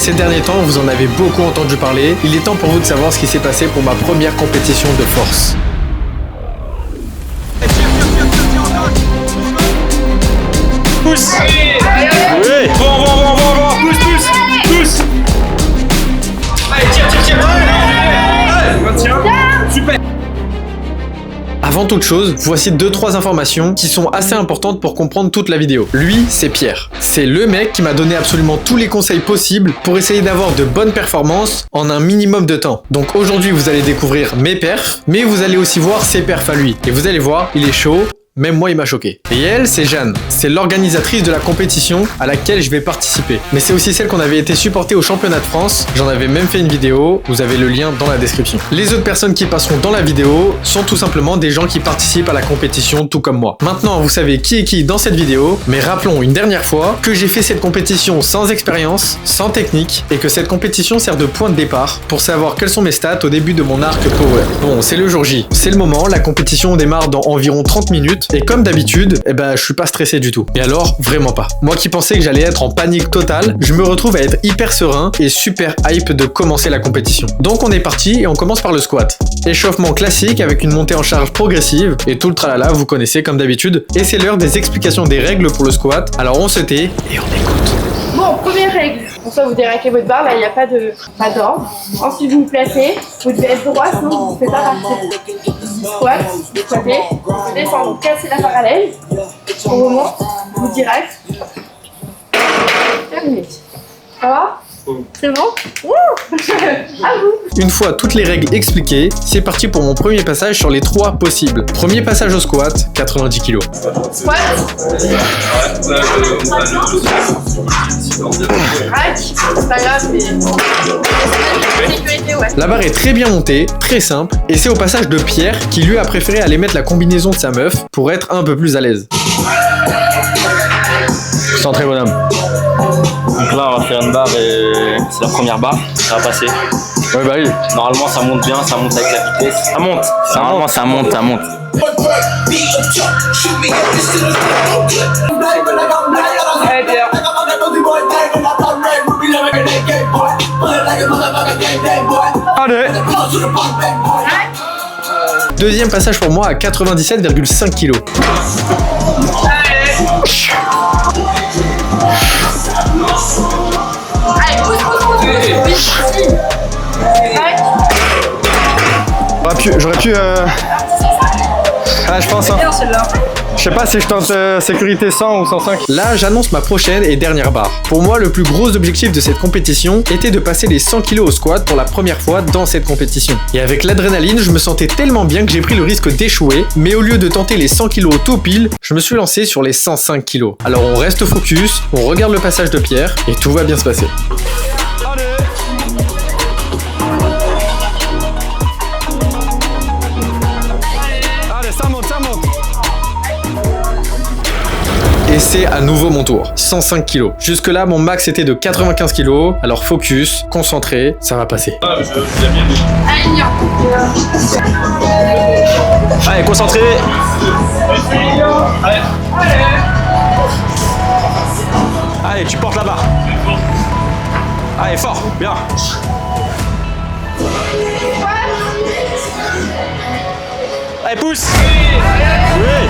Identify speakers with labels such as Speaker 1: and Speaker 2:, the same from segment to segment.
Speaker 1: Ces derniers temps, vous en avez beaucoup entendu parler. Il est temps pour vous de savoir ce qui s'est passé pour ma première compétition de force.
Speaker 2: Pousse. Oui. Bon. Pousse. Allez, tire. Maintiens. Super.
Speaker 1: Avant toute chose, voici 2-3 informations qui sont assez importantes pour comprendre toute la vidéo. Lui, c'est Pierre. C'est le mec qui m'a donné absolument tous les conseils possibles pour essayer d'avoir de bonnes performances en un minimum de temps. Donc aujourd'hui, vous allez découvrir mes perfs, mais vous allez aussi voir ses perfs à lui. Et vous allez voir, il est chaud. Même moi, il m'a choqué. Et elle, c'est Jeanne. C'est l'organisatrice de la compétition à laquelle je vais participer. Mais c'est aussi celle qu'on avait été supporter au championnat de France. J'en avais même fait une vidéo. Vous avez le lien dans la description. Les autres personnes qui passeront dans la vidéo sont tout simplement des gens qui participent à la compétition, tout comme moi. Maintenant, vous savez qui est qui dans cette vidéo. Mais rappelons une dernière fois que j'ai fait cette compétition sans expérience, sans technique, et que cette compétition sert de point de départ pour savoir quelles sont mes stats au début de mon arc power. Bon, c'est le jour J. C'est le moment. La compétition démarre dans environ 30 minutes. Et comme d'habitude, je suis pas stressé du tout. Et alors, vraiment pas. Moi qui pensais que j'allais être en panique totale, je me retrouve à être hyper serein et super hype de commencer la compétition. Donc on est parti et on commence par le squat. Échauffement classique avec une montée en charge progressive et tout le tralala, vous connaissez comme d'habitude. Et c'est l'heure des explications des règles pour le squat. Alors on se tait et on écoute.
Speaker 3: Bon, première règle. Pour ça, vous déraquez votre barre, là, il n'y a pas d'ordre. Ensuite, vous vous placez. Vous devez être droit, sinon vous ne faites pas partir. Squat, vous squattez, vous descendez, vous cassez la parallèle. On remonte, vous direct. Terminé. Ça va? C'est bon? À vous!
Speaker 1: Une fois toutes les règles expliquées, c'est parti pour mon premier passage sur les 3 possibles. Premier passage au squat, 90 kg.
Speaker 3: Squat. Rack. C'est pas grave, mais... sécurité, ouais.
Speaker 1: La barre est très bien montée, très simple, et c'est au passage de Pierre qui lui a préféré aller mettre la combinaison de sa meuf pour être un peu plus à l'aise. Centré bonhomme.
Speaker 4: Donc là, on va faire une barre et c'est la première barre, ça va passer.
Speaker 1: Ouais, bah oui.
Speaker 4: Normalement, ça monte bien, ça monte avec la vitesse. Ça monte. Normalement, ça monte.
Speaker 3: Allez, bien.
Speaker 1: Allez. Deuxième passage pour moi à 97,5 kg.
Speaker 3: Allez, pousse.
Speaker 1: J'aurais pu je pense.
Speaker 3: Bien celle-là.
Speaker 1: Je sais pas si je tente sécurité 100 ou 105. Là, j'annonce ma prochaine et dernière barre. Pour moi, le plus gros objectif de cette compétition était de passer les 100 kg au squat pour la première fois dans cette compétition. Et avec l'adrénaline, je me sentais tellement bien que j'ai pris le risque d'échouer, mais au lieu de tenter les 100 kg tout pile, je me suis lancé sur les 105 kg. Alors on reste focus, on regarde le passage de Pierre et tout va bien se passer. Et c'est à nouveau mon tour, 105 kg. Jusque là, mon max était de 95 kg. Alors focus, concentré, ça va passer.
Speaker 4: Allez, concentré. Allez, tu portes la barre. Allez, fort, bien. Allez, pousse. Oui.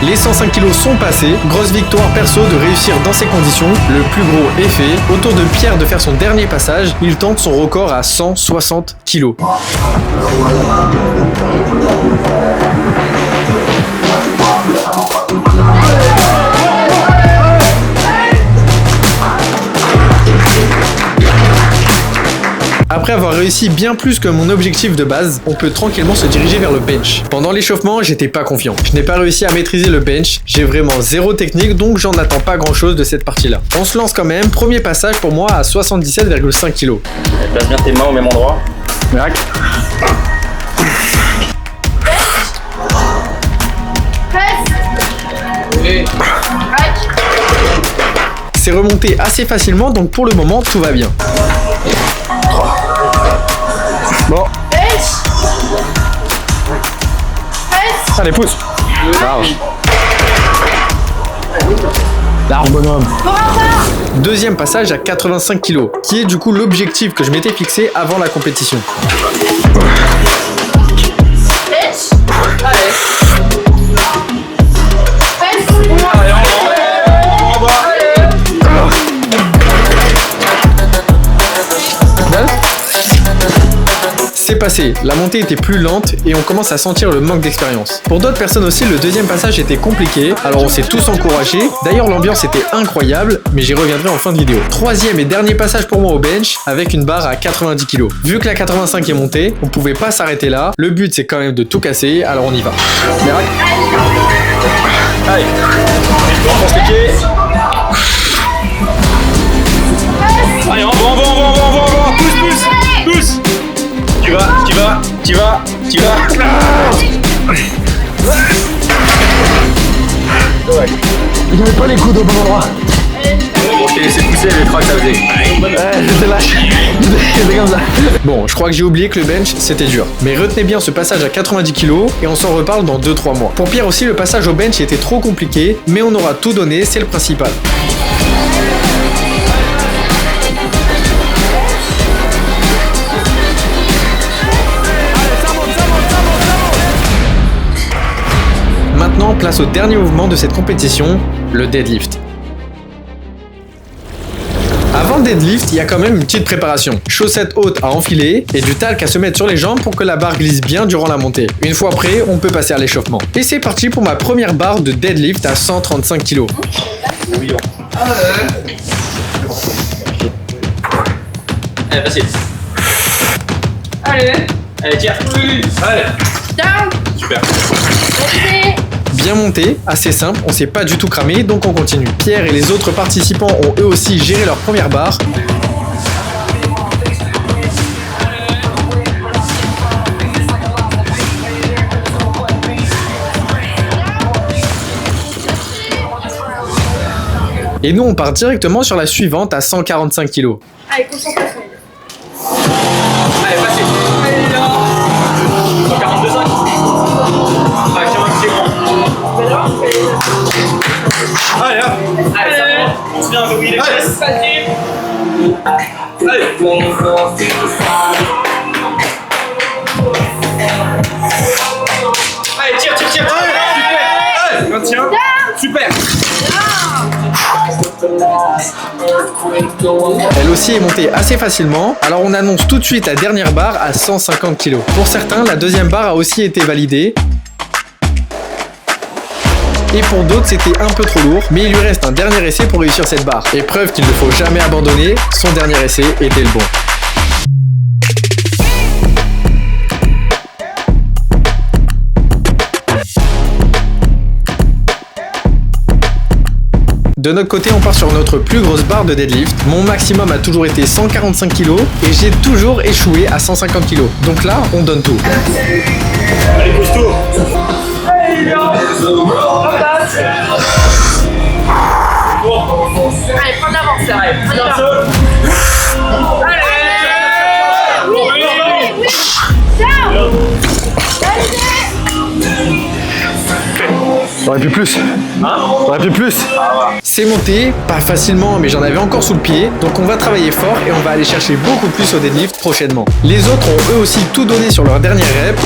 Speaker 1: Les 105 kg sont passés, grosse victoire perso de réussir dans ces conditions, le plus gros est fait. Au tour de Pierre de faire son dernier passage, il tente son record à 160 kg. Après avoir réussi bien plus que mon objectif de base, on peut tranquillement se diriger vers le bench. Pendant l'échauffement, j'étais pas confiant. Je n'ai pas réussi à maîtriser le bench, j'ai vraiment zéro technique, donc j'en attends pas grand chose de cette partie-là. On se lance quand même, premier passage pour moi à 77,5 kg.
Speaker 4: Place bien tes mains au même endroit.
Speaker 1: Mirac. C'est remonté assez facilement, donc pour le moment, tout va bien. Bon. Allez, pousse. Large bonhomme. Deuxième passage à 85 kg, qui est du coup l'objectif que je m'étais fixé avant la compétition. C'est passé, la montée était plus lente et on commence à sentir le manque d'expérience. Pour d'autres personnes aussi, le deuxième passage était compliqué, alors on s'est tous encouragés. D'ailleurs, l'ambiance était incroyable, mais j'y reviendrai en fin de vidéo. Troisième et dernier passage pour moi au bench, avec une barre à 90 kg. Vu que la 85 est montée, on pouvait pas s'arrêter là. Le but, c'est quand même de tout casser, alors on y va.
Speaker 4: Allez, on renforce les pieds. Allez, on va. Pousse. Tu vas.
Speaker 1: Il n'avait pas les coudes au bon endroit.
Speaker 4: Bon, je t'ai laissé pousser, mais je crois que ça faisait.
Speaker 1: J'étais lâche. J'étais comme ça. Bon, je crois que j'ai oublié que le bench, c'était dur. Mais retenez bien ce passage à 90 kg et on s'en reparle dans 2-3 mois. Pour Pierre aussi, le passage au bench était trop compliqué, mais on aura tout donné, c'est le principal. Maintenant, place au dernier mouvement de cette compétition, le deadlift. Avant le deadlift, il y a quand même une petite préparation. Chaussettes hautes à enfiler et du talc à se mettre sur les jambes pour que la barre glisse bien durant la montée. Une fois prêt, on peut passer à l'échauffement. Et c'est parti pour ma première barre de deadlift à 135 kg.
Speaker 4: Allez, facile. Allez, tire. Allez.
Speaker 3: Down.
Speaker 4: Super.
Speaker 1: Bien monté, assez simple, on s'est pas du tout cramé, donc on continue. Pierre et les autres participants ont eux aussi géré leur première barre. Et nous on part directement sur la suivante à 145 kg.
Speaker 3: Allez, concentration.
Speaker 4: Allez, facile. Allez, là. 142,5. Allez, hop. Allez, on se vient un peu les fesses. Allez. Allez, tire. Super. Maintiens. Super.
Speaker 1: Elle aussi est montée assez facilement, alors on annonce tout de suite la dernière barre à 150 kg. Pour certains, la deuxième barre a aussi été validée. Et pour d'autres, c'était un peu trop lourd, mais il lui reste un dernier essai pour réussir cette barre. Et preuve qu'il ne faut jamais abandonner, son dernier essai était le bon. De notre côté, on part sur notre plus grosse barre de deadlift. Mon maximum a toujours été 145 kg et j'ai toujours échoué à 150 kg. Donc là, on donne tout.
Speaker 4: Allez, pousse-toi.
Speaker 3: Allez, prends d'avance là. Oui. Down.
Speaker 1: J'aurais pu plus. J'aurais pu plus. C'est monté, pas facilement, mais j'en avais encore sous le pied. Donc on va travailler fort et on va aller chercher beaucoup plus au deadlift prochainement. Les autres ont eux aussi tout donné sur leur dernière rep.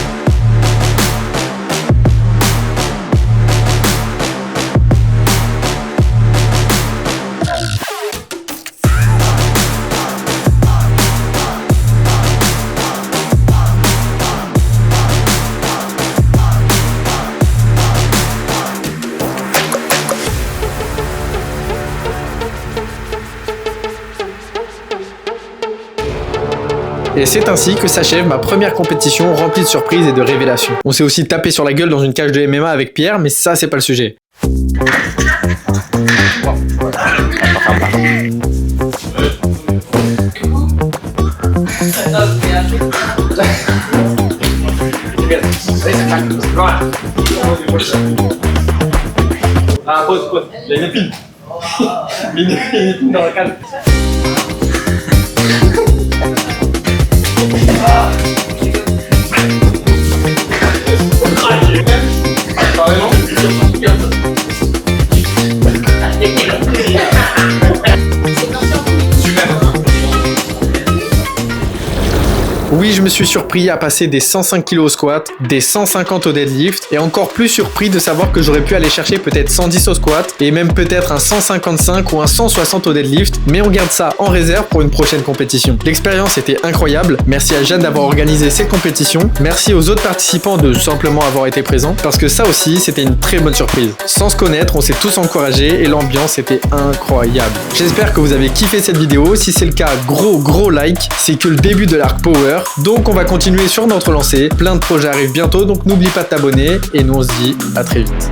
Speaker 1: Et c'est ainsi que s'achève ma première compétition remplie de surprises et de révélations. On s'est aussi tapé sur la gueule dans une cage de MMA avec Pierre, mais ça c'est pas le sujet.
Speaker 4: Ah, pause. Il y a une épine. Une épine dans la cale. Carrément.
Speaker 1: suis surpris à passer des 105 kg au squat, des 150 au deadlift, et encore plus surpris de savoir que j'aurais pu aller chercher peut-être 110 au squat, et même peut-être un 155 ou un 160 au deadlift, mais on garde ça en réserve pour une prochaine compétition. L'expérience était incroyable, merci à Jeanne d'avoir organisé cette compétition, merci aux autres participants de simplement avoir été présents, parce que ça aussi c'était une très bonne surprise. Sans se connaître, on s'est tous encouragés et l'ambiance était incroyable. J'espère que vous avez kiffé cette vidéo, si c'est le cas, gros like, c'est que le début de l'Arc Power, donc on va continuer sur notre lancée, plein de projets arrivent bientôt, donc n'oublie pas de t'abonner, et nous on se dit à très vite.